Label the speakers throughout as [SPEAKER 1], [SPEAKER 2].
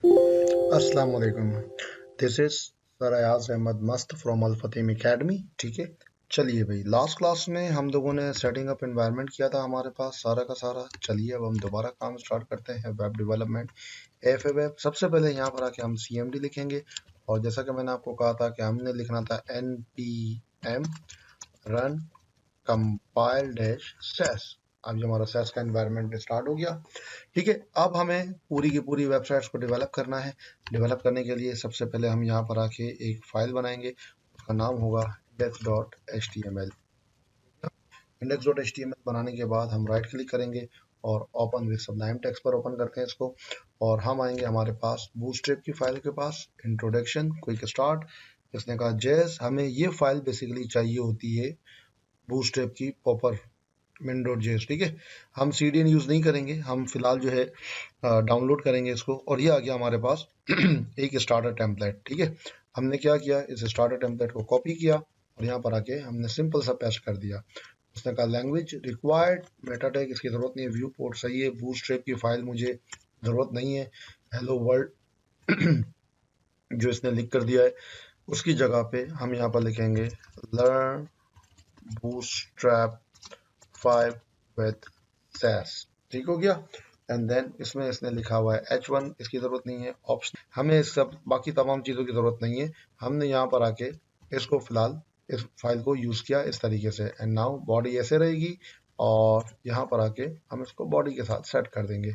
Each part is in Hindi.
[SPEAKER 1] अस्सलाम वालेकुम। This is sir Ayaz Ahmad Mast from Al फतीम academy. ठीक है, चलिए भाई, लास्ट क्लास में हम लोगों ने सेटिंग अप एनवायरनमेंट किया था हमारे पास सारा का सारा। चलिए अब हम दोबारा काम स्टार्ट करते हैं। Web development F web. सबसे पहले यहाँ पर आके हम CMD लिखेंगे, और जैसा कि मैंने आपको कहा था कि हमने लिखना था npm run compile dash sass. अब ये हमारा सेस का एनवायरनमेंट स्टार्ट हो गया। ठीक है, अब हमें पूरी की पूरी वेबसाइट्स को डेवलप करना है। डेवलप करने के लिए सबसे पहले हम यहाँ पर आके एक फाइल बनाएंगे, उसका नाम होगा index.html। index.html बनाने के बाद हम राइट क्लिक करेंगे और ओपन विद सबलाइम टेक्स्ट पर ओपन करते हैं इसको। और हम आएंगे हमारे पास बूटस्ट्रैप की फाइल के पास, इंट्रोडक्शन क्विक स्टार्ट। इसने कहा जेस, हमें ये फाइल बेसिकली चाहिए होती है बूटस्ट्रैप की प्रॉपर min.js। ठीक है, हम CDN यूज नहीं करेंगे, हम फिलहाल जो है डाउनलोड करेंगे इसको। और ये आ गया हमारे पास एक स्टार्टर टेम्पलेट। ठीक है, हमने क्या किया, इस स्टार्टर टेम्पलेट को कॉपी किया और यहाँ पर आके हमने सिंपल सा पेस्ट कर दिया। उसने कहा लैंग्वेज रिक्वायर्ड, मेटा टैग इसकी जरूरत नहीं है, व्यू पोर्ट सही है, बूटस्ट्रैप की फाइल मुझे जरूरत नहीं है, हेलो वर्ल्ड जो इसने लिख कर दिया है उसकी जगह पे हम यहाँ पर लिखेंगे लर्न बूटस्ट्रैप 5 विद सेस। ठीक हो गया। एंड देन इसमें इसने लिखा हुआ है H1, इसकी जरूरत नहीं है, ऑप्शन हमें इस सब बाकी तमाम चीजों की जरूरत नहीं है। हमने यहाँ पर आके इसको फिलहाल इस फाइल को यूज किया इस तरीके से। एंड नाउ बॉडी ऐसे रहेगी और यहाँ पर आके हम इसको बॉडी के साथ सेट कर देंगे।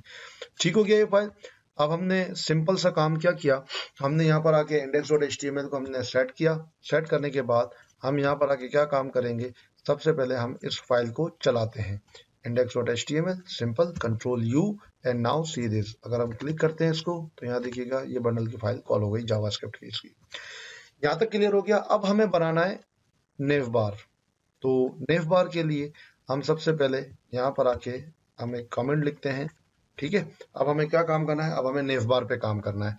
[SPEAKER 1] ठीक हो गया ये फाइल। अब हमने सिंपल सा काम क्या किया, हमने यहाँ पर आके index.html को हमने सेट किया। सेट करने के बाद हम यहाँ पर आके क्या काम करेंगे, सबसे पहले हम इस फाइल को चलाते हैं। index.html simple control U and now see this. अगर हम क्लिक करते हैं इसको तो यहाँ देखिएगा ये बंडल की फाइल कॉल हो गई जावास्क्रिप्ट की इसकी। यहाँ तक क्लियर हो गया। अब हमें बनाना है नेव बार। तो नेव बार के लिए हम सबसे पहले यहाँ पर आके हम एक कमेंट लिखते हैं। ठीक है, अब हमें क्या काम करना है, अब हमें नेव बार पे काम करना है।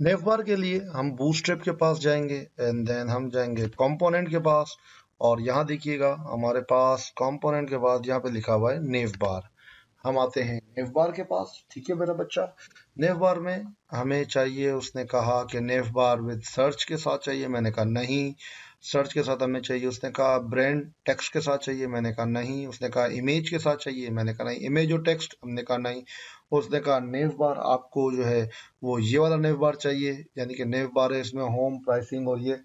[SPEAKER 1] नेव बार के लिए हम बूटस्ट्रैप के पास जाएंगे एंड देन हम जाएंगे कंपोनेंट के पास, और यहाँ देखिएगा हमारे पास कंपोनेंट के बाद यहाँ पे लिखा हुआ है नेव बार। हम आते हैं नेव बार के पास। ठीक है मेरा बच्चा, नेव बार में हमें चाहिए, उसने कहा कि नेव बार विद सर्च के साथ चाहिए, मैंने कहा नहीं। सर्च के साथ हमें चाहिए, उसने कहा ब्रांड टेक्स्ट के साथ चाहिए, मैंने कहा नहीं। उसने कहा इमेज के साथ चाहिए, मैंने कहा नहीं। इमेज और टेक्स्ट, हमने कहा नहीं। उसने कहा नेव बार आपको जो है वो ये वाला नेव बार चाहिए, यानी कि नेव बार है इसमें होम प्राइसिंग और ये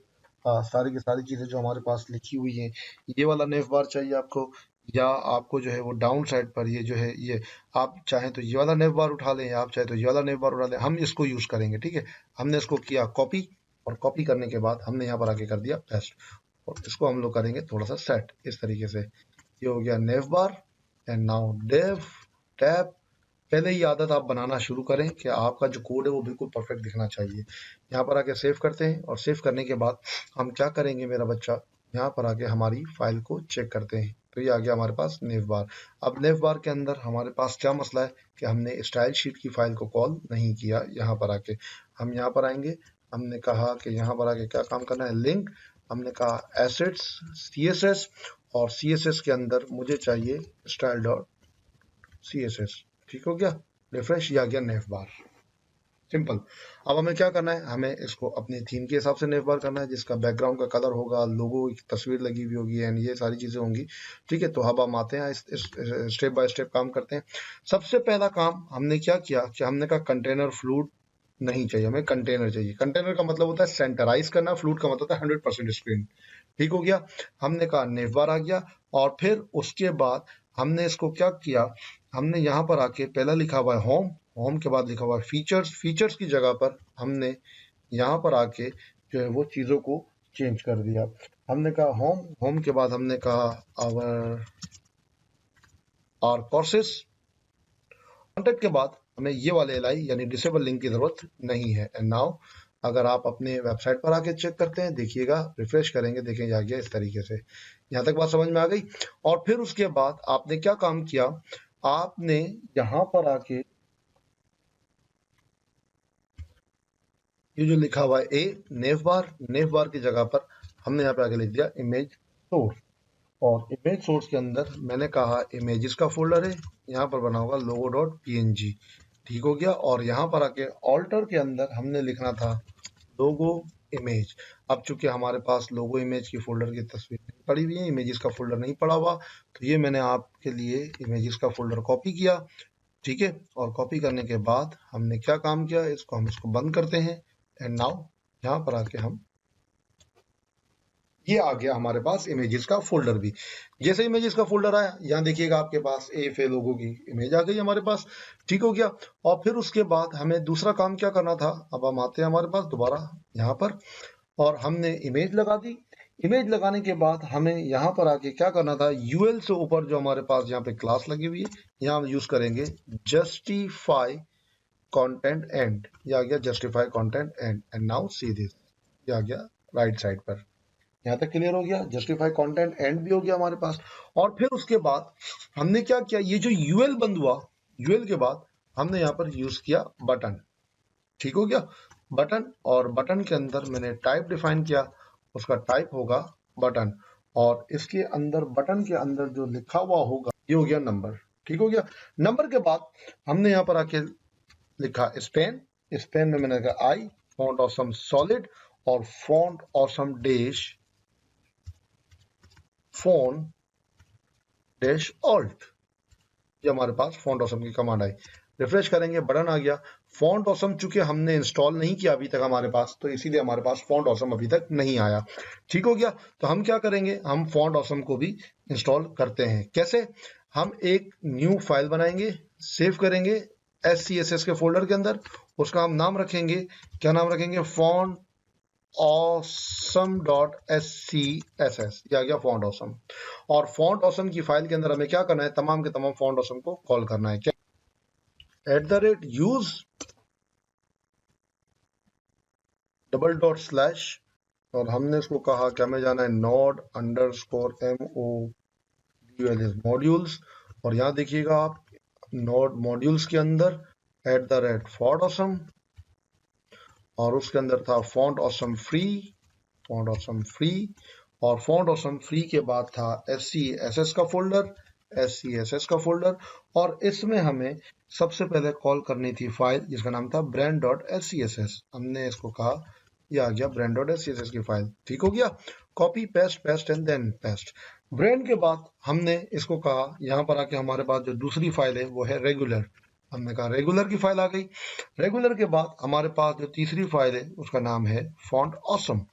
[SPEAKER 1] सारी की सारी चीजें जो हमारे पास लिखी हुई हैं, ये वाला नेव बार चाहिए आपको। या आपको जो है वो डाउन साइड पर ये जो है ये, आप चाहें तो ये वाला नेव बार उठा लें या आप चाहे तो ये वाला नेव बार उठा लें, हम इसको यूज करेंगे। ठीक है, हमने इसको किया कॉपी, और कॉपी करने के बाद हमने यहाँ पर आके कर दिया पेस्ट, और इसको हम लोग करेंगे थोड़ा सा सेट इस तरीके से। ये हो गया nav bar. And now dev tab. पहले ही आदत आप बनाना शुरू करें कि आपका जो कोड है वो बिल्कुल परफेक्ट दिखना चाहिए। यहाँ पर आके सेव करते हैं, और सेव करने के बाद हम क्या करेंगे मेरा बच्चा, यहाँ पर आके हमारी फाइल को चेक करते हैं। तो ये आ गया हमारे पास नेव बार। अब नेव बार के अंदर हमारे पास क्या मसला है कि हमने स्टाइल शीट की फाइल को कॉल नहीं किया। यहाँ पर आके हम यहाँ पर आएंगे, हमने कहा कि यहाँ पर आके क्या काम करना है, लिंक। हमने कहा एसेट्स CSS, और CSS के अंदर मुझे चाहिए स्टाइल डॉट CSS। ठीक हो गया, रिफ्रेश, या गया नेव बार। सिंपल। अब हमें क्या करना है, हमें इसको अपनी थीम के हिसाब से नेव बार करना है, जिसका बैकग्राउंड का कलर होगा, लोगो की तस्वीर लगी हुई होगी, एंड ये सारी चीजें होंगी। ठीक है, तो अब हम आते हैं इस स्टेप बाय स्टेप काम करते हैं। सबसे पहला काम हमने क्या किया कि हमने कहा कंटेनर फ्लूट नहीं चाहिए, हमें कंटेनर चाहिए। कंटेनर का मतलब होता है सेंटराइज करना, फ्लूट का मतलब होता है 100% स्क्रीन। ठीक हो गया, हमने कहा नेव बार आ गया। और फिर उसके बाद हमने इसको क्या किया, हमने यहाँ पर आके पहला लिखा हुआ है होम, होम के बाद लिखा हुआ है फीचर्स, फीचर्स की जगह पर हमने यहाँ पर आके जो है वो चीज़ों को चेंज कर दिया। हमने कहा होम, होम के बाद हमने कहा आवर कोर्सेस। कॉन्टेक्ट के बाद हमें ये वाले एलआई यानी डिसेबल लिंक की जरूरत नहीं है। एंड नाउ अगर आप अपने वेबसाइट पर आके चेक करते हैं, देखिएगा, रिफ्रेश करेंगे, देखेंगे आ गया इस तरीके से। यहाँ तक बात समझ में आ गई। और फिर उसके बाद आपने क्या काम किया, आपने यहाँ पर आके ये जो लिखा हुआ है नेव बार, नेव बार की जगह पर हमने यहाँ पे आके लिख दिया इमेज सोर्स। और इमेज सोर्स के अंदर मैंने कहा इमेजेस का फोल्डर है, यहाँ पर बना होगा logo.png। ठीक हो गया। और यहाँ पर आके ऑल्टर के अंदर हमने लिखना था लोगो इमेज। अब चूंकि हमारे पास लोगो इमेज की फोल्डर की तस्वीर नहीं पड़ी हुई है, इमेजेस का फोल्डर नहीं पड़ा हुआ, तो ये मैंने आपके लिए इमेजेस का फोल्डर कॉपी किया, ठीक है। और कॉपी करने के बाद हमने क्या काम किया, हम इसको बंद करते हैं। एंड नाउ यहाँ पर आके हम, ये आ गया हमारे पास इमेजेस का फोल्डर भी। जैसे इमेजेस का फोल्डर आया, यहाँ देखिएगा आपके पास एफए लोगो की इमेज आ गई हमारे पास, ठीक हो गया। और फिर उसके बाद हमें दूसरा काम क्या करना था, अब हम आते हैं हमारे पास दोबारा यहाँ पर, और हमने इमेज लगा दी। इमेज लगाने के बाद हमें यहाँ पर आके क्या करना था, यूएल से ऊपर जो हमारे पास यहाँ पे क्लास लगी हुई है, यहाँ हम यूज करेंगे जस्टिफाई कंटेंट एंड। ये आ गया justify content and. And now see this, ये आ गया राइट साइड पर। यहाँ तक क्लियर हो गया, जस्टिफाई कंटेंट एंड भी हो गया हमारे पास। और फिर उसके बाद हमने क्या किया, ये जो यूएल बंद हुआ, यूएल के बाद हमने यहाँ पर यूज किया बटन, ठीक हो गया, बटन। और बटन के अंदर मैंने टाइप डिफाइन किया, उसका टाइप होगा बटन। और इसके अंदर बटन के अंदर जो लिखा हुआ होगा ये हो गया नंबर, ठीक हो गया। नंबर के बाद हमने यहाँ पर आके लिखा स्पेन, स्पेन में मैंने लिखा आई, फॉन्ट ऑसम सॉलिड, और font awesome dash phone dash alt. ये हमारे पास फॉन्ट ऑसम की कमांड आई। रिफ्रेश करेंगे, बटन आ गया। फॉन्ट ऑसम चूंकि हमने इंस्टॉल नहीं किया अभी तक हमारे पास, तो इसीलिए हमारे पास फॉन्ट ऑसम अभी तक नहीं आया, ठीक हो गया। तो हम क्या करेंगे, हम फॉन्ट ऑसम को भी इंस्टॉल करते हैं। कैसे, हम एक न्यू फाइल बनाएंगे, सेव करेंगे SCSS के फोल्डर के अंदर। उसका हम नाम रखेंगे, क्या नाम रखेंगे, फॉन्ट awesome.scss। ये आ गया फॉन्ट ऑसम। और फॉन्ट ऑसम की फाइल के अंदर हमें क्या करना है, तमाम के तमाम फॉन्ट ऑसम को कॉल करना है। क्या, @use // और हमने इसको कहा कि हमें जाना है node _ modules। और यहाँ देखिएगा आप, नोड मॉड्यूल्स के अंदर @font awesome, और उसके अंदर था font awesome free, font awesome free. और फॉन्ट ऑसम फ्री के बाद था SCSS का फोल्डर, SCSS का फोल्डर। और इसमें हमें सबसे पहले कॉल करनी थी फाइल जिसका नाम था brand.scss। हमने इसको कहा, ये आ गया brand.scss की फाइल, ठीक हो गया। Copy paste paste and then paste. Brand के बाद हमने इसको कहा, यहाँ पर आके हमारे पास जो दूसरी फाइल है वो है रेगुलर। हमने कहा रेगुलर की फाइल आ गई। रेगुलर के बाद हमारे पास जो तीसरी फाइल है उसका नाम है फॉन्ट ऑसम।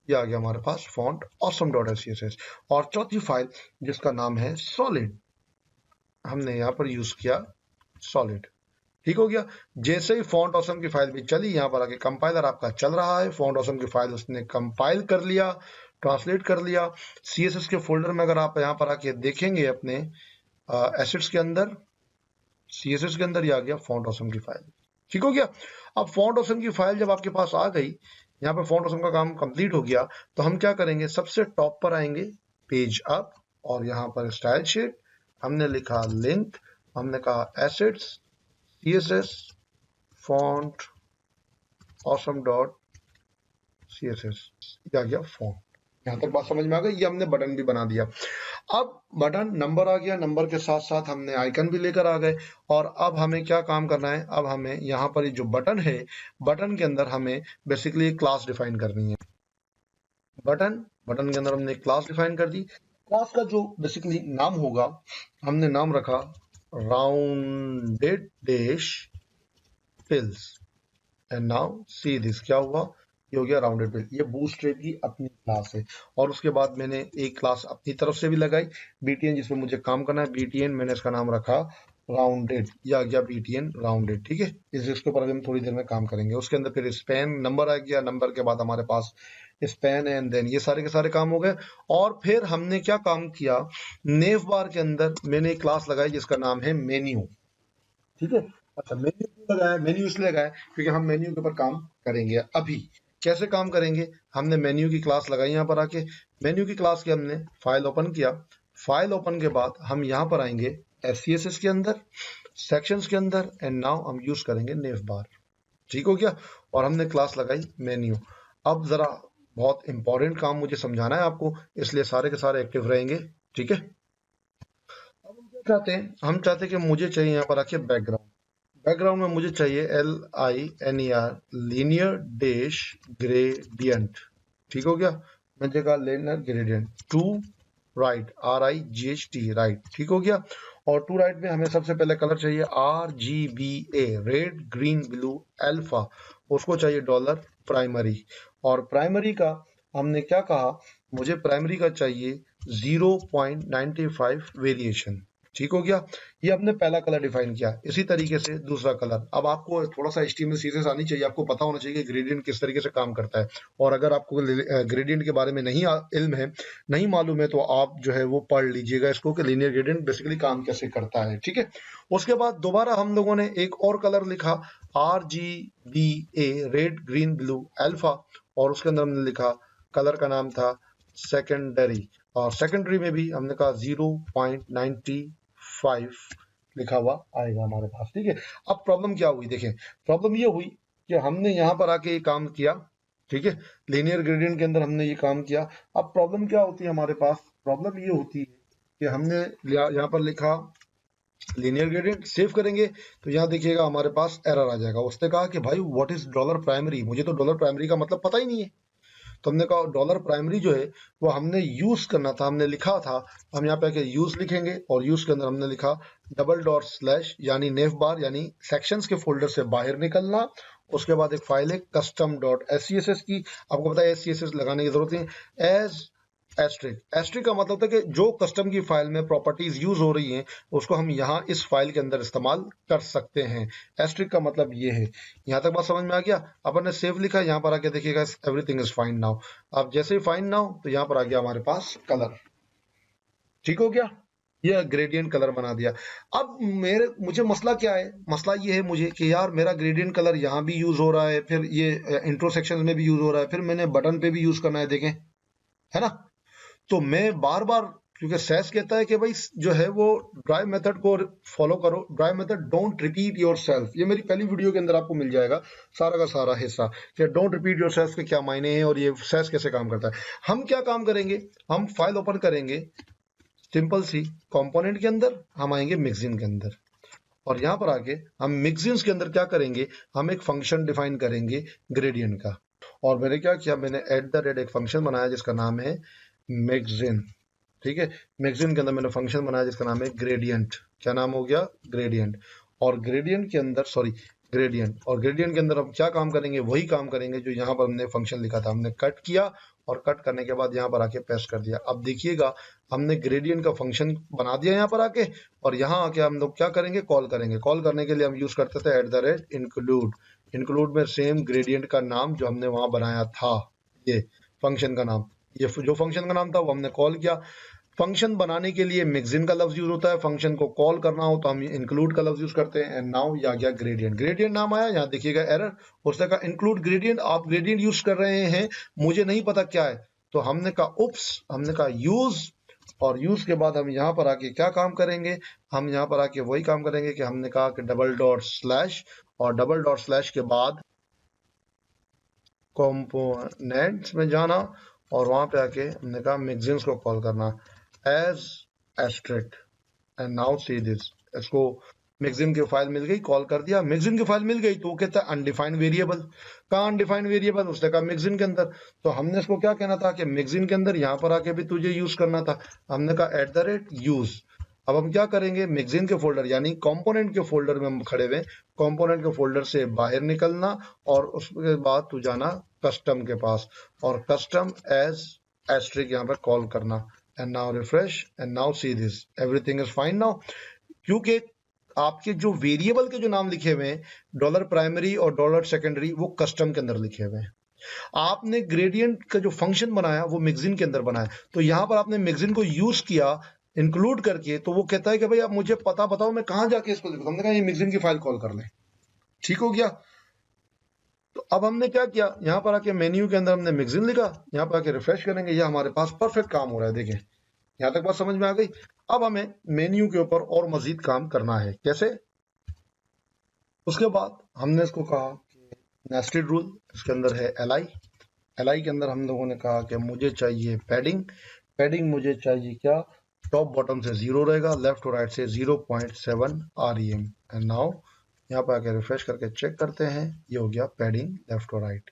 [SPEAKER 1] ये आ गया हमारे पास फॉन्ट awesome.scss। और चौथी फाइल जिसका नाम है सॉलिड, हमने यहाँ पर यूज किया सॉलिड, ठीक हो गया। जैसे ही फॉन्ट ऑसम की फाइल भी चली, यहाँ पर आके कंपाइलर आपका चल रहा है, फॉन्ट ऑसम की फाइल उसने कंपाइल कर लिया, ट्रांसलेट कर लिया। CSS के फोल्डर में अगर आप यहाँ पर आके देखेंगे अपने एसेट्स के अंदर, CSS के अंदर ये आ गया फॉन्ट ऑसम की फाइल, ठीक हो गया। अब फॉन्ट ऑसम की फाइल जब आपके पास आ गई, यहाँ पे फॉन्ट ऑसम का काम कंप्लीट हो गया, तो हम क्या करेंगे, सबसे टॉप पर आएंगे, पेज अप, और यहाँ पर स्टाइल शीट, हमने लिखा लिंक, हमने कहा एसेट्स CSS फॉन्ट awesome.css। ये आ गया फॉन्ट। यहाँ तक बात समझ में आ गई। ये हमने बटन भी बना दिया। अब बटन नंबर आ गया, नंबर के साथ साथ हमने आइकन भी लेकर आ गए। और अब हमें क्या काम करना है, अब हमें यहाँ पर जो बटन है, बटन के अंदर हमें बेसिकली क्लास डिफाइन करनी है। बटन के अंदर हमने क्लास डिफाइन कर दी। क्लास का जो बेसिकली नाम होगा, हमने नाम रखा rounded dash fills. And now see this, क्या हुआ, ये हो गया राउंडेड फिल। ये बूटस्ट्रैप की अपनी क्लास है। और उसके बाद मैंने एक क्लास अपनी तरफ से भी लगाई, BTN, जिसमें मुझे काम करना है। BTN मैंने इसका नाम रखा राउंडेड, ये आ गया BTN राउंडेड, ठीक है। इसके ऊपर हम थोड़ी देर में काम करेंगे। उसके अंदर फिर स्पैन नंबर आ गया, नंबर के बाद हमारे पास स्पैन एंड देन ये सारे के सारे काम हो गए। और फिर हमने क्या काम किया, नेव बार के अंदर मैंने एक क्लास लगाई जिसका नाम है मेन्यू, ठीक है। अच्छा, मेन्यू क्यों लगाया, मेन्यू इसलिए लगाया क्योंकि हम मेन्यू के ऊपर काम करेंगे। अभी कैसे काम करेंगे, हमने मेन्यू की क्लास लगाई, यहाँ पर आके मेन्यू की क्लास के हमने फाइल ओपन किया। फाइल ओपन के बाद हम यहाँ पर आएंगे SCSS के अंदर, सेक्शंस के अंदर, एंड नाउ हम यूज करेंगे नेव बार, ठीक हो गया। और हमने क्लास लगाई मेन्यू। अब जरा बहुत इंपॉर्टेंट काम मुझे समझाना है आपको, इसलिए सारे के सारे एक्टिव रहेंगे, ठीक है। अब हम क्या चाहते हैं, हम चाहते हैं कि मुझे चाहिए यहाँ पर आके बैकग्राउंड। बैकग्राउंड में मुझे चाहिए LINER लीनियर डैश ग्रेडियंट, ठीक हो गया। मैंने कहा linear gradient to right RIGHT right, ठीक हो गया। और टू राइट में हमें सबसे पहले कलर चाहिए RGBA red green blue alpha, उसको चाहिए डॉलर प्राइमरी। और प्राइमरी का हमने क्या कहा, मुझे प्राइमरी का चाहिए 0.95 वेरिएशन, ठीक हो गया। ये हमने पहला कलर डिफाइन किया। इसी तरीके से दूसरा कलर, अब आपको थोड़ा सा HTML CSS आनी चाहिए, आपको पता होना चाहिए कि ग्रेडियंट किस तरीके से काम करता है। और अगर आपको ग्रेडियंट के बारे में नहीं इल्म है, नहीं मालूम है, तो आप जो है वो पढ़ लीजिएगा इसको कि लीनियर ग्रेडियंट बेसिकली काम कैसे करता है, ठीक है। उसके बाद दोबारा हम लोगों ने एक और कलर लिखा RGBA red green blue alpha, और उसके अंदर हमने लिखा कलर का नाम था सेकेंडरी, और सेकेंडरी में भी हमने कहा 0.95 लिखा हुआ आएगा हमारे पास, ठीक है। अब प्रॉब्लम क्या हुई, देखें प्रॉब्लम ये हुई कि हमने यहाँ पर आके ये काम किया, ठीक है, लीनियर ग्रेडियंट के अंदर हमने ये काम किया। अब प्रॉब्लम क्या होती है हमारे पास, प्रॉब्लम ये होती है कि हमने यहाँ पर लिखा लीनियर ग्रेडियंट, सेव करेंगे तो यहाँ देखिएगा हमारे पास एरर आ जाएगा। उसने कहा कि भाई व्हाट इज डॉलर प्राइमरी, मुझे तो डॉलर प्राइमरी का मतलब पता ही नहीं है। तो हमने कहा डॉलर प्राइमरी जो है वो हमने यूज करना था, हमने लिखा था, हम यहाँ पे आके यूज लिखेंगे, और यूज के अंदर हमने लिखा डबल डॉट स्लैश यानी नेव बार यानी सेक्शंस के फोल्डर से बाहर निकलना। उसके बाद एक फाइल है कस्टम डॉट SCSS की, आपको पता है SCSS लगाने की जरूरत नहीं। एज एस्ट्रिक, एस्ट्रिक का मतलब था कि जो कस्टम की फाइल में प्रॉपर्टीज यूज हो रही हैं उसको हम यहाँ इस फाइल के अंदर इस्तेमाल कर सकते हैं। एस्ट्रिक का मतलब ये है। यहाँ तक बात समझ में आ गया। अपन ने सेव लिखा, यहाँ पर आके देखिएगा एवरीथिंग इज फाइन नाउ। अब जैसे ही फाइन नाउ तो यहाँ पर आ गया हमारे पास कलर, ठीक हो गया, ये ग्रेडियंट कलर बना दिया। अब मुझे मसला क्या है, मसला ये है मुझे कि यार मेरा ग्रेडियंट कलर यहाँ भी यूज हो रहा है, फिर ये इंट्रो सेक्शन में भी यूज हो रहा है, फिर मैंने बटन पे भी यूज करना है, देखें, है ना। तो मैं बार बार, क्योंकि सेस कहता है कि भाई जो है वो ड्राइव मेथड को फॉलो करो, drive method don't repeat yourself. ये मेरी पहली वीडियो के अंदर आपको मिल जाएगा सारा का सारा हिस्सा कि डोंट रिपीट योरसेल्फ के क्या मायने हैं और ये सेस कैसे काम करता है। हम क्या काम करेंगे, हम फाइल ओपन करेंगे सिंपल सी, कंपोनेंट के अंदर हम आएंगे मिक्सिन के अंदर, और यहां पर आके हम मिक्सिन्स के अंदर क्या करेंगे, हम एक फंक्शन डिफाइन करेंगे ग्रेडियंट का। और मैंने क्या किया, मैंने @ एक फंक्शन बनाया जिसका नाम है मैगजीन, ठीक है। मैगजीन के अंदर मैंने फंक्शन बनाया जिसका नाम है ग्रेडियंट, क्या नाम हो गया, ग्रेडियंट। और ग्रेडियंट के अंदर ग्रेडियंट, और ग्रेडियंट के अंदर हम क्या काम करेंगे, वही काम करेंगे जो यहाँ पर हमने फंक्शन लिखा था, हमने कट किया, और कट करने के बाद यहाँ पर आके पेस्ट कर दिया। अब देखिएगा हमने ग्रेडियंट का फंक्शन बना दिया यहाँ पर आके, और यहाँ आके हम लोग क्या करेंगे, कॉल करेंगे। कॉल करने के लिए हम यूज करते थे @include, इंक्लूड में सेम ग्रेडियंट का नाम जो हमने वहां बनाया था, ये फंक्शन का नाम, ये जो फंक्शन का नाम था वो हमने कॉल किया। फंक्शन बनाने के लिए मिक्सिन का लफ्ज यूज होता है, फंक्शन को कॉल करना हो तो हम इंक्लूड का लफ्ज यूज करते हैं। एंड नाउ या गया ग्रेडियंट, ग्रेडियंट नाम आया, यहाँ देखिएगा एरर, उसने कहा इंक्लूड ग्रेडियंट, आप ग्रेडियंट यूज कर रहे हैं, मुझे नहीं पता क्या है। तो हमने कहा उप्स, हमने कहा यूज, और यूज के बाद हम यहाँ पर आके क्या काम करेंगे, हम यहाँ पर आके वही काम करेंगे कि हमने कहा कि डबल डॉट स्लैश, और डबल डॉट स्लैश के बाद कंपोनेंट्स में जाना, और वहां पे आके हमने कहा मिक्सिन्स को कॉल करना as asterisk. And now see this, इसको मिक्सिन की फाइल मिल गई, कॉल कर दिया, मिक्सिन की फाइल मिल गई तो वो कहता है अनडिफाइंड वेरिएबल। कहाँ अनडिफाइंड वेरिएबल, उसने कहा मिक्सिन के अंदर। तो हमने इसको क्या कहना था कि मिक्सिन के अंदर यहाँ पर आके भी तुझे यूज करना था, हमने कहा @use। अब हम क्या करेंगे, मिक्सिन के फोल्डर यानी कंपोनेंट के फोल्डर में हम खड़े हुए, कंपोनेंट के फोल्डर से बाहर निकलना, और उसके बाद तू जाना कस्टम के पास, और कस्टम एज एस्ट्रिक यहाँ पर कॉल करना। And now refresh, and now see this, everything is fine now. क्योंकि आपके जो वेरिएबल के जो नाम लिखे हुए हैं डॉलर प्राइमरी और डॉलर सेकेंडरी, वो कस्टम के अंदर लिखे हुए हैं। आपने ग्रेडियंट का जो फंक्शन बनाया वो मिक्सिन के अंदर बनाया, तो यहां पर आपने मिक्सिन को यूज किया इंक्लूड करके, तो वो कहता है कि भाई आप मुझे पता बताओ मैं कहां जाके इसको लिखूं। हमने कहा ये मिक्सिन की फाइल कॉल कर ले, ठीक हो गया। तो अब हमने क्या किया, यहाँ पर आके मेन्यू के अंदर हमने मिक्सिन लिखा, यहाँ पर आके रिफ्रेश करेंगे, ये हमारे पास परफेक्ट काम हो रहा है। देखें यहाँ तक बात समझ में आ गई। अब हमें मेन्यू के ऊपर और मजीद काम करना है, कैसे, उसके बाद हमने इसको कहा कि नेस्टेड रूल, इसके अंदर है li के अंदर हम लोगों ने कहा कि मुझे चाहिए पैडिंग मुझे चाहिए क्या, टॉप बॉटम से 0 रहेगा, लेफ्ट और राइट से 0.7 rem। एंड नाउ यहाँ पर आके रिफ्रेश करके चेक करते हैं, ये हो गया पैडिंग लेफ्ट और राइट।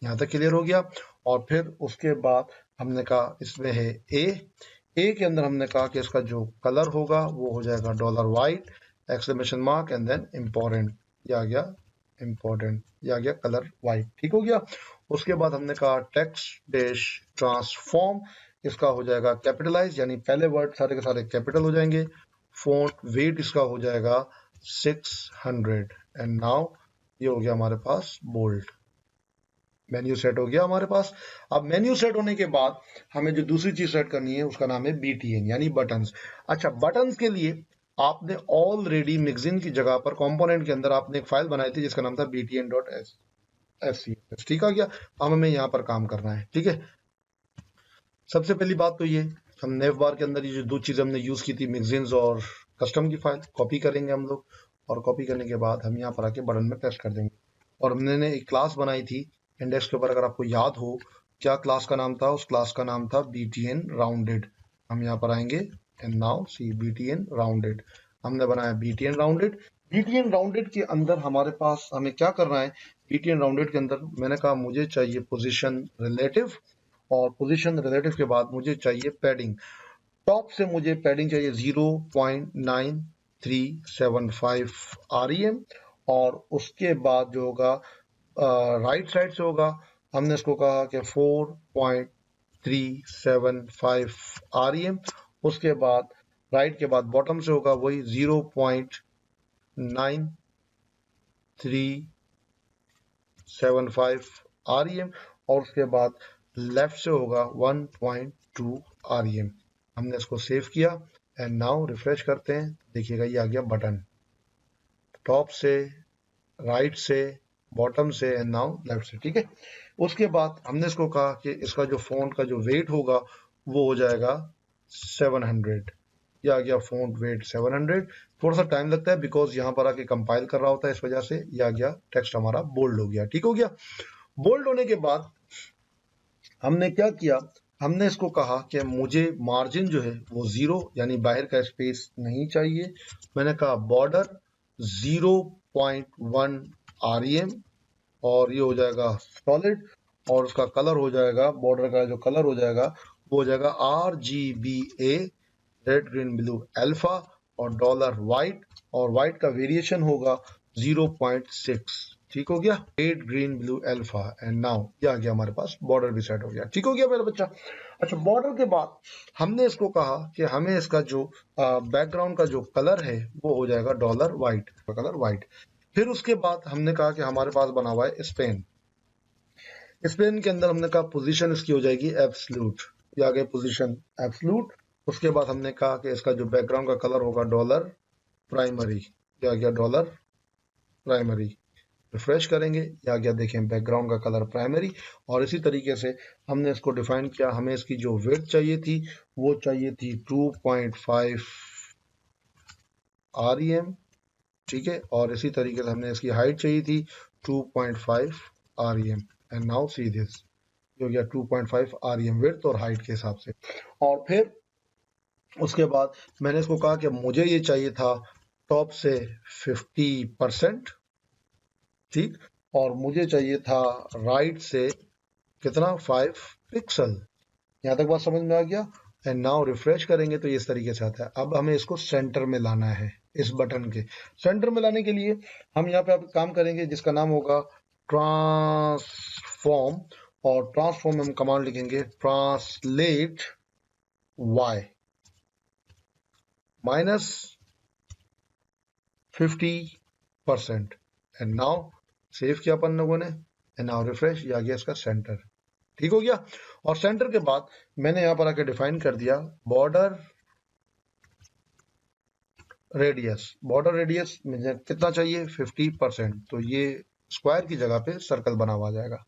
[SPEAKER 1] यहाँ तक क्लियर हो गया। और फिर उसके बाद हमने कहा इसमें है ए के अंदर हमने कहा कि इसका जो कलर होगा वो हो जाएगा dollar white exclamation mark and then important, ये आ गया इम्पोर्टेंट, ये आ गया कलर वाइट। ठीक हो गया। उसके बाद हमने कहा टेक्स्ट डैश ट्रांसफॉर्म, इसका हो जाएगा कैपिटलाइज, यानी पहले वर्ड सारे के सारे कैपिटल हो जाएंगे। फॉन्ट वेट इसका हो जाएगा 600 एंड नाउ ये हो गया हमारे पास बोल्ड। मेन्यू सेट हो गया हमारे पास। अब मेन्यू सेट होने के बाद हमें जो दूसरी चीज सेट करनी है उसका नाम है BTN यानी बटन्स। अच्छा, बटन्स के लिए आपने ऑलरेडी मिक्सिन की जगह पर कंपोनेंट के अंदर आपने एक फाइल बनाई थी जिसका नाम था btn.scss। ठीक आ गया। अब हमें यहाँ पर काम करना है। ठीक है, सबसे पहली बात तो ये, हम नेव बार के अंदर ये जो दो चीजें हमने यूज की थी मिक्सिन्स और कस्टम की फाइल कॉपी करेंगे हम लोग, और कॉपी करने के बाद हम यहाँ पर आके बटन में पेस्ट कर देंगे। और हमने एक क्लास बनाई थी इंडेक्स के ऊपर, अगर आपको याद हो क्या क्लास का नाम था, उस क्लास का नाम था BTN राउंडेड। हम यहाँ पर आएंगे and now C BTN rounded, हमने बनाया BTN राउंडेड। BTN राउंडेड के अंदर हमारे पास हमें क्या करना है, BTN राउंडेड के अंदर मैंने कहा मुझे चाहिए पोजीशन रिलेटिव, और पोजीशन रिलेटिव के बाद मुझे चाहिए पैडिंग। टॉप से मुझे पैडिंग चाहिए 0.9375 REM, और उसके बाद जो होगा राइट साइड से होगा, हमने इसको कहा कि 4.375 REM। उसके बाद राइट के बाद बॉटम से होगा वही 0.9375 REM, और उसके बाद लेफ्ट से होगा 1.2 REM। हमने इसको सेव किया एंड नाउ रिफ्रेश करते हैं, देखिएगा ये आ गया बटन, टॉप से, राइट से, बॉटम से एंड नाउ लेफ्ट से। ठीक है, उसके बाद हमने इसको कहा कि इसका जो फॉन्ट का जो वेट होगा वो हो जाएगा 700, ये आ गया फॉन्ट वेट 700। थोड़ा सा टाइम लगता है बिकॉज यहाँ पर आके कंपाइल कर रहा होता है, इस वजह से ये आ गया, टेक्स्ट हमारा बोल्ड हो गया। ठीक हो गया। बोल्ड होने के बाद हमने क्या किया, हमने इसको कहा कि मुझे मार्जिन जो है वो 0 यानी बाहर का स्पेस नहीं चाहिए। मैंने कहा बॉर्डर 0.1 REM, और ये हो जाएगा सॉलिड, और उसका कलर हो जाएगा, बॉर्डर का जो कलर हो जाएगा वो हो जाएगा RGBA red green blue alpha, और डॉलर वाइट, और वाइट का वेरिएशन होगा 0.6। ठीक हो गया, red green blue alpha and now ये आ गया हमारे पास, बॉर्डर भी सेट हो गया। ठीक हो गया मेरा बच्चा। अच्छा, बॉर्डर के बाद हमने इसको कहा कि हमें इसका जो बैकग्राउंड का जो कलर है वो हो जाएगा डॉलर वाइट, कलर वाइट। फिर उसके बाद हमने कहा कि हमारे पास बना हुआ है स्पेन, स्पेन के अंदर हमने कहा पोजीशन इसकी हो जाएगी एब्सलूट, ये आ गया पोजीशन एब्सलूट। उसके बाद हमने कहा कि इसका जो बैकग्राउंड का कलर होगा डॉलर प्राइमरी, ये आ गया डॉलर प्राइमरी। रिफ्रेश करेंगे, ये आ गया, देखें बैकग्राउंड का कलर प्राइमरी। और इसी तरीके से हमने इसको डिफाइन किया, हमें इसकी जो विड्थ चाहिए थी वो चाहिए थी 2.5 REM। ठीक है, और इसी तरीके से हमने इसकी हाइट चाहिए थी 2.5 REM and now see this, ये हो गया 2.5 REM विड्थ और हाइट के हिसाब से। और फिर उसके बाद मैंने इसको कहा कि मुझे ये चाहिए था टॉप से 50%, ठीक, और मुझे चाहिए था राइट से कितना 5 पिक्सल। यहाँ तक बात समझ में आ गया। एंड नाउ रिफ्रेश करेंगे तो इस तरीके से आता है। अब हमें इसको सेंटर में लाना है, इस बटन के सेंटर में लाने के लिए हम यहाँ पे अब काम करेंगे जिसका नाम होगा ट्रांसफॉर्म, और ट्रांसफॉर्म हम कमांड लिखेंगे translate y -50%। And now save किया अपन लोगों ने एंड नाउ रिफ्रेश, ये आ गया इसका सेंटर। ठीक हो गया। और सेंटर के बाद मैंने यहां पर आके डिफाइन कर दिया बॉर्डर रेडियस, बॉर्डर रेडियस मुझे कितना चाहिए 50%, तो ये स्क्वायर की जगह पे सर्कल बना हुआ जाएगा।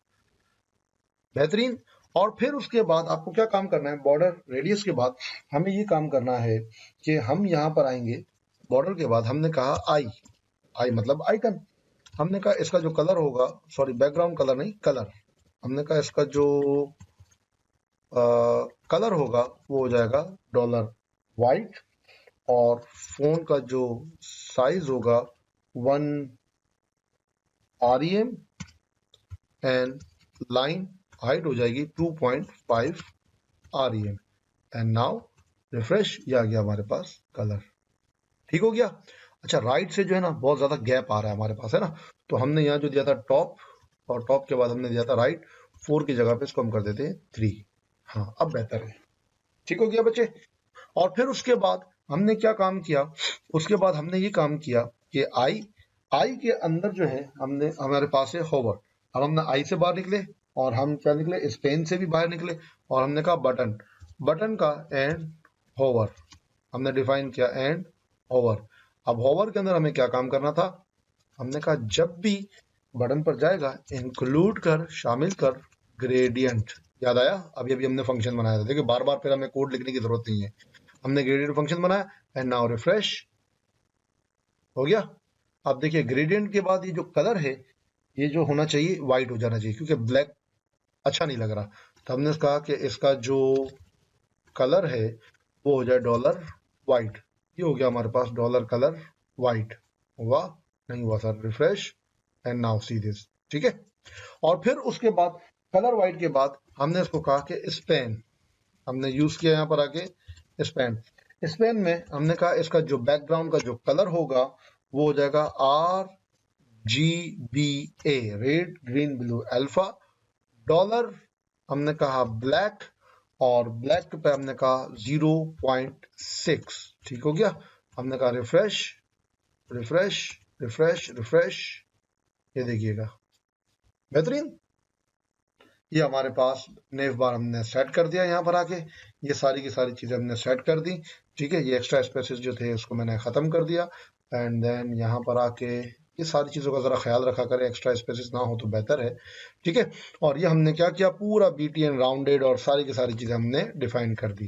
[SPEAKER 1] बेहतरीन। और फिर उसके बाद आपको क्या काम करना है, बॉर्डर रेडियस के बाद हमें ये काम करना है कि हम यहाँ पर आएंगे, बॉर्डर के बाद हमने कहा आई मतलब आइकन। हमने कहा इसका जो कलर होगा, सॉरी बैकग्राउंड कलर नहीं, कलर, हमने कहा इसका जो कलर होगा वो हो जाएगा डॉलर वाइट, और फोन का जो साइज होगा REM एंड लाइन हाइट हो जाएगी 2.5 REM एंड नाउ रिफ्रेश, ये आ गया हमारे पास कलर। ठीक हो गया। अच्छा, राइट से जो है ना बहुत ज्यादा गैप आ रहा है हमारे पास, है ना, तो हमने यहाँ जो दिया था टॉप, और टॉप के बाद हमने दिया था राइट, 4 की जगह पे इसको हम कर देते हैं 3। हाँ, अब बेहतर है। ठीक हो गया बच्चे। और फिर उसके बाद हमने क्या काम किया, उसके बाद हमने ये काम किया कि आई के अंदर जो है हमने, हमारे पास है होवर। अब हमने आई से बाहर निकले, और हम क्या निकले, स्पेन से भी बाहर निकले, और हमने कहा बटन, बटन का एंड होवर हमने डिफाइन किया, एंड होवर। अब होवर के अंदर हमें क्या काम करना था, हमने कहा जब भी बटन पर जाएगा इंक्लूड कर, शामिल कर ग्रेडियंट। याद आया, अभी अभी हमने फंक्शन बनाया था, देखिए बार बार फिर हमें कोड लिखने की जरूरत नहीं है, हमने ग्रेडियंट फंक्शन बनाया एंड नाउ रिफ्रेश हो गया। अब देखिए ग्रेडियंट के बाद ये जो कलर है, ये जो होना चाहिए व्हाइट हो जाना चाहिए, क्योंकि ब्लैक अच्छा नहीं लग रहा। तो हमने कहा कि इसका जो कलर है वो हो जाए डॉलर व्हाइट। ये हो गया हमारे पास डॉलर कलर व्हाइट। हुआ नहीं हुआ sir, refresh and now see this. ठीक है। और फिर उसके बाद कलर व्हाइट के बाद हमने इसको कहा कि स्पेन, हमने यूज किया यहाँ पर आके स्पेन। स्पेन में हमने कहा इसका जो बैकग्राउंड का जो कलर होगा वो हो जाएगा RGBA, red green blue alpha. Dollar हमने कहा ब्लैक, और ब्लैक पे हमने कहा 0.6। ठीक हो गया। हमने कहा रिफ्रेश रिफ्रेश रिफ्रेश रिफ्रेश, ये देखिएगा बेहतरीन। ये हमारे पास नेव बार हमने सेट कर दिया, यहाँ पर आके ये सारी की सारी चीजें हमने सेट कर दी। ठीक है, ये एक्स्ट्रा स्पेसेस जो थे उसको मैंने खत्म कर दिया, एंड देन यहाँ पर आके ये सारी चीजों का जरा ख्याल रखा करें, एक्स्ट्रा स्पेसेस ना हो तो बेहतर है। ठीक है। और ये हमने क्या किया, पूरा BTN राउंडेड और सारी की सारी चीजें हमने डिफाइन कर दी।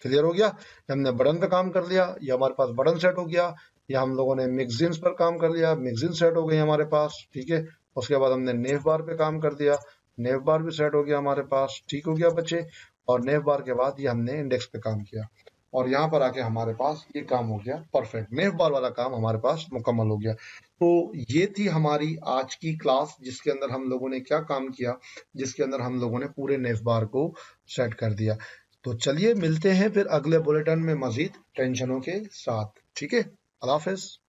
[SPEAKER 1] क्लियर हो गया। हमने बटन पे काम कर लिया, ये हमारे पास बटन सेट हो गया। या हम लोगों ने मिक्सिन्स पर काम कर लिया, मिक्सिन सेट हो गई हमारे पास। ठीक है। उसके बाद हमने नेव बार पे काम कर दिया, नेव बार भी सेट हो गया हमारे पास। ठीक हो गया बच्चे। और नेव बार के बाद ये हमने इंडेक्स पे काम किया, और यहाँ पर आके हमारे पास ये काम हो गया परफेक्ट, नेव बार वाला काम हमारे पास मुकम्मल हो गया। तो ये थी हमारी आज की क्लास, जिसके अंदर हम लोगों ने क्या काम किया, जिसके अंदर हम लोगों ने पूरे नेव बार को सेट कर दिया। तो चलिए मिलते हैं फिर अगले बुलेटिन में मजीद टेंशनों के साथ। ठीक है, अल्लाह हाफिज।